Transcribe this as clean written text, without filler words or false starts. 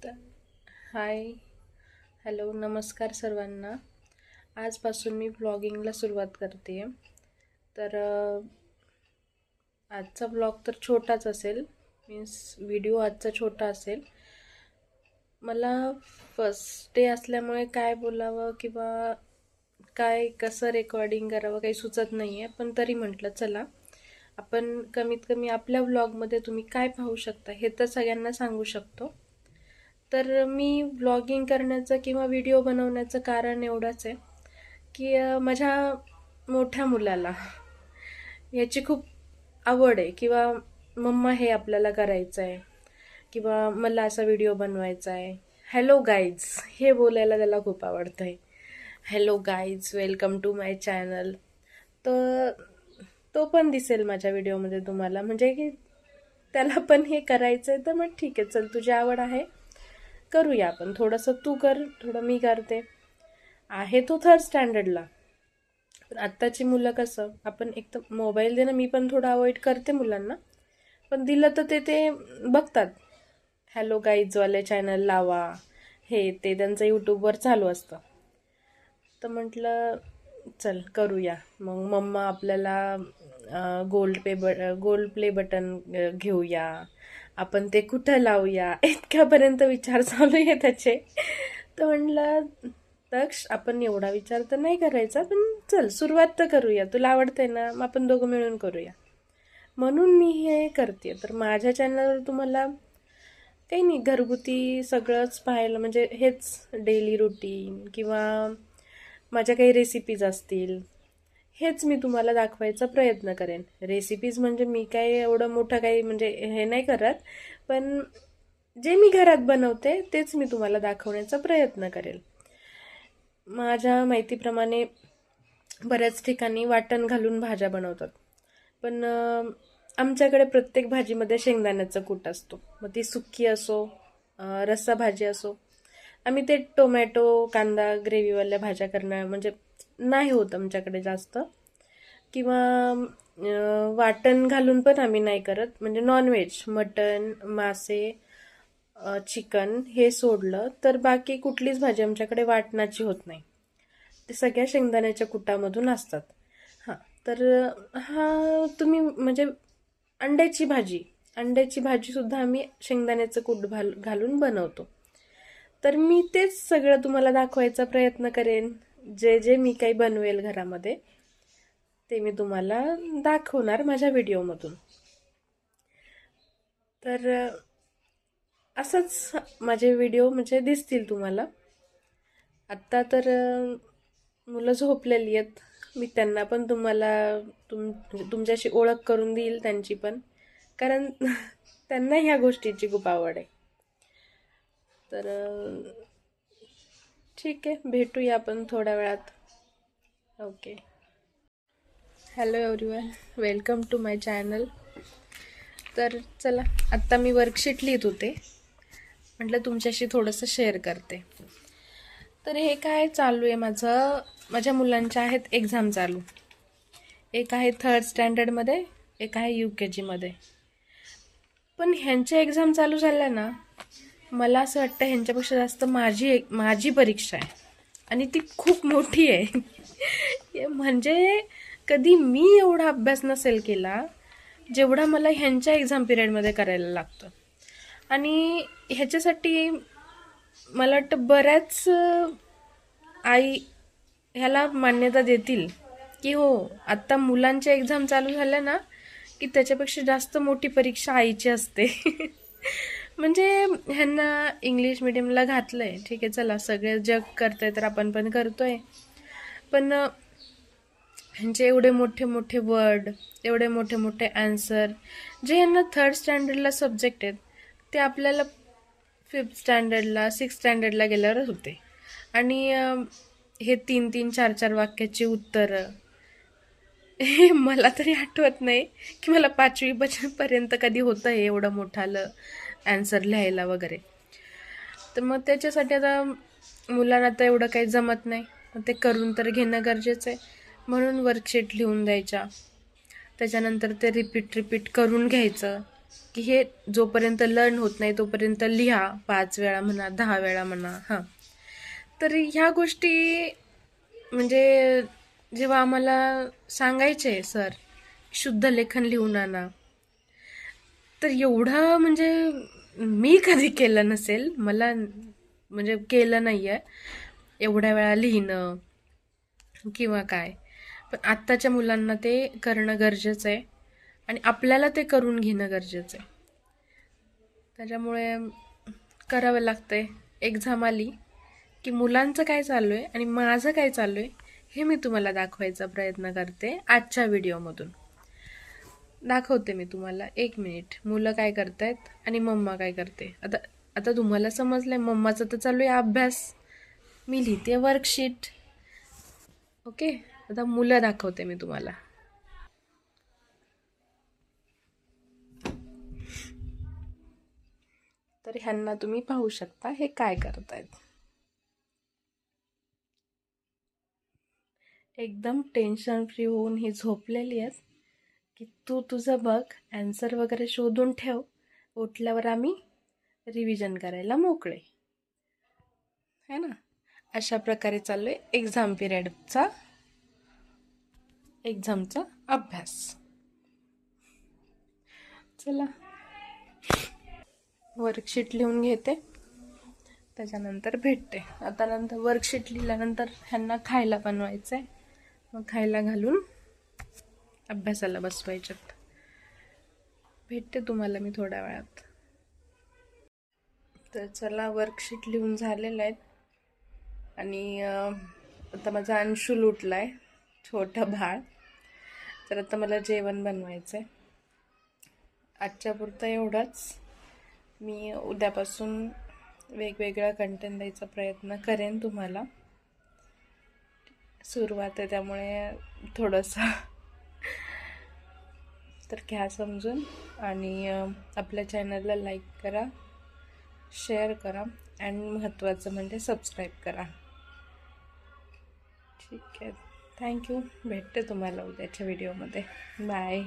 तर हाय, हॅलो, नमस्कार सर्वांना. आजपासून मी व्लॉगिंगला सुरुवात करते आहे. तर आजचा व्लॉग तर छोटाच असेल, मीन्स व्हिडिओ आजचा छोटा असेल. मला फर्स्ट डे असल्यामुळे काय बोलावं किंवा काय कसं रेकॉर्डिंग करावं काही सुचत नाही आहे. पण तरी म्हटलं चला, आपण कमीत कमी आपल्या व्लॉगमध्ये तुम्ही काय पाहू शकता हे तर सगळ्यांना सांगू शकतो. तर मी व्लॉगिंग करण्याचं किंवा व्हिडिओ बनवण्याचं कारण एवढंच आहे की माझ्या मोठ्या मुलाला याची खूप आवड आहे किंवा मम्मा हे आपल्याला करायचं आहे किंवा मला असा व्हिडिओ बनवायचा आहे. हॅलो गाईज हे बोलायला त्याला खूप आवडतं आहे. Hello guys, welcome to my channel. तर तो पण दिसेल माझ्या व्हिडिओमध्ये तुम्हाला, म्हणजे की त्याला पण हे करायचं आहे. तर मग ठीक आहे, चल तुझी आवड आहे, करूया आपण. थोडंसं तू कर, थोडं मी करते. आहे तो थर्ड स्टँडर्डला. पण आत्ताची मुलं कसं, आपण एक तर मोबाईल देणं मी पण थोडं अवॉइड करते मुलांना, पण दिलं तर ते बघतात. हॅलो गाईजवाले चॅनल लावा, हे ते त्यांचं यूट्यूबवर चालू असतं. तर म्हटलं चल करूया. मग मम्मा आपल्याला गोल्ड प्ले बटन घेऊया, आपण ते कुठं लावूया, इतक्यापर्यंत विचार चालू आहे त्याचे. तर म्हटलं दक्ष, आपण एवढा विचार तर नाही करायचा, पण चल सुरुवात तर करूया. तुला आवडतंय ना, मग आपण दोघं मिळून करूया. म्हणून मी हे करते. तर माझ्या चॅनलवर तुम्हाला काही नाही, घरगुती सगळंच पाहायला, म्हणजे हेच डेली रुटीन किंवा माझ्या काही रेसिपीज असतील, हेच मी तुम्हाला दाखवायचा प्रयत्न करेन. रेसिपीज म्हणजे मी काय एवढं मोठं काही म्हणजे हे नाही करत, पण जे मी घरात बनवते तेच मी तुम्हाला दाखवण्याचा प्रयत्न करेल. माझ्या माहितीप्रमाणे बऱ्याच ठिकाणी वाटण घालून भाज्या बनवतात, पण आमच्याकडे प्रत्येक भाजीमध्ये शेंगदाण्याचा कूट असतो. मग ती सुक्की असो, रस्सा भाजी असो. आम्ही ते टोमॅटो कांदा ग्रेव्हीवाल्या भाज्या करणं म्हणजे नाही होत आमच्याकडे जास्त. किंवा वाटण घालून पण आम्ही नाही करत. म्हणजे नॉनव्हेज, मटण, मासे, चिकन हे सोडलं तर बाकी कुठलीच भाजी आमच्याकडे वाटणाची होत नाही. ते सगळ्या शेंगदाण्याच्या कुटामधून असतात. हां, तर हा तुम्ही म्हणजे अंड्याची भाजी सुद्धा आम्ही शेंगदाण्याचं कूट घालून बनवतो. तर मी तेच सगळं तुम्हाला दाखवायचा प्रयत्न करेन. जे जे मी काही बनवेल घरामध्ये ते मी तुम्हाला दाखवणार माझ्या व्हिडिओमधून. तर असंच माझे व्हिडिओ म्हणजे दिसतील तुम्हाला. आत्ता तर मुलं झोपलेली आहेत. मी त्यांना पण तुम्हाला म्हणजे तुमच्याशी ओळख करून देईल त्यांची पण, कारण त्यांना ह्या गोष्टीची खूप आवड आहे. तर ठीक आहे, भेटूया आपण थोड्या वेळात. Okay. Hello everyone, welcome to my channel. तर चला, आत्ता मी वर्कशीट लिहित होते, म्हटलं तुमच्याशी थोडंसं शेअर करते. तर हे काय चालू आहे माझं, माझ्या मुलांच्या आहेत एक्झाम चालू. एक आहे थर्ड स्टँडर्डमध्ये, एक आहे UKG मध्ये. पण ह्यांच्या एक्झाम चालू झाल्या ना, मला असं वाटतं ह्यांच्यापेक्षा जास्त माझी परीक्षा आहे, आणि ती खूप मोठी आहे. म्हणजे कधी मी एवढा अभ्यास नसेल केला जेवढा मला ह्यांच्या एक्झाम पिरियडमध्ये करायला लागतं. आणि ह्याच्यासाठी मला वाटतं बऱ्याच आई ह्याला मान्यता देतील की हो, आत्ता मुलांच्या एक्झाम चालू झाल्या ना की त्याच्यापेक्षा जास्त मोठी परीक्षा आईची असते. म्हणजे ह्यांना इंग्लिश मिडियमला घातलंय, ठीक आहे, चला सगळे जग करतंय तर आपण पण करतोय. पण ह्यांचे एवढे मोठे मोठे वर्ड, एवढे मोठे मोठे आन्सर, जे ह्यांना थर्ड स्टँडर्डला सब्जेक्ट आहेत ते आपल्याला फिफ्थ स्टँडर्डला, सिक्स्थ स्टँडर्डला गेल्यावरच होते. आणि हे 3-3, 4-4 वाक्याची उत्तरं, हे मला तरी आठवत नाही की मला 5वी पर्यंत कधी होतं हे एवढं मोठालं ॲन्सर लिहायला वगैरे. तर मग त्याच्यासाठी आता मुलांना तर एवढं काही जमत नाही, ते करून तर घेणं गरजेचं आहे. म्हणून वर्कशीट लिहून द्यायच्या, त्याच्यानंतर ते रिपीट करून घ्यायचं. की हे जोपर्यंत लर्न होत नाही तोपर्यंत लिहा, 5 वेळा म्हणा, 10 वेळा म्हणा. हां, तर ह्या गोष्टी म्हणजे जेव्हा आम्हाला सांगायचे सर शुद्ध लेखन लिहून आणा, तर एवढं म्हणजे मी कधी केलं नसेल, मला म्हणजे केलं नाही आहे एवढ्या वेळा लिहिणं किंवा काय. पण आत्ताच्या मुलांना ते करणं गरजेचं आहे आणि आपल्याला ते करून घेणं गरजेचं आहे. त्याच्यामुळे करावं लागतंय. एक्झाम आली की मुलांचं काय चालू आहे आणि माझं काय चालू आहे हे मी तुम्हाला दाखवायचा प्रयत्न करते आजच्या व्हिडिओमधून. दाखवते मी तुम्हाला. 1 मिनिट. मुलं काय करतायत आणि मम्मा काय करते. आता आता तुम्हाला समजलंय, मम्माचं तर चालू आहे अभ्यास, मी लिहिते वर्कशीट. ओके, आता मुलं दाखवते मी तुम्हाला. तर ह्यांना तुम्ही पाहू शकता हे काय करतायत. एकदम टेन्शन फ्री होऊन ही झोपलेली आहेत की तू तुझं बघ, ॲन्सर वगैरे शोधून ठेव, उठल्यावर आम्ही रिव्हिजन करायला मोकळे, है ना. अशा प्रकारे चालू आहे एक्झामचा अभ्यास. चला वर्कशीट लिहून घेते, त्याच्यानंतर भेटते. आता नंतर वर्कशीट लिहिल्यानंतर ह्यांना खायला बनवायचं आहे, मग खायला घालून अभ्यासाला बसवायच्यात. भेटते तुम्हाला मी थोड्या वेळात. तर चला, वर्कशीट लिहून झालेलं आहेत आणि आता माझा अंशुल उठला आहे, छोटं बाळ. तर आता मला जेवण बनवायचं आहे. आजच्या पुरतं एवढंच. मी उद्यापासून वेगवेगळा कंटेंट द्यायचा प्रयत्न करेन तुम्हाला. सुरुवात आहे त्यामुळे थोडंसं तर घ्या समजून. आणि आपल्या चॅनलला लाईक करा, शेअर करा आणि महत्त्वाचं म्हणजे सबस्क्राईब करा. ठीक आहे, थँक्यू. भेटते तुम्हाला उद्याच्या व्हिडिओमध्ये. बाय.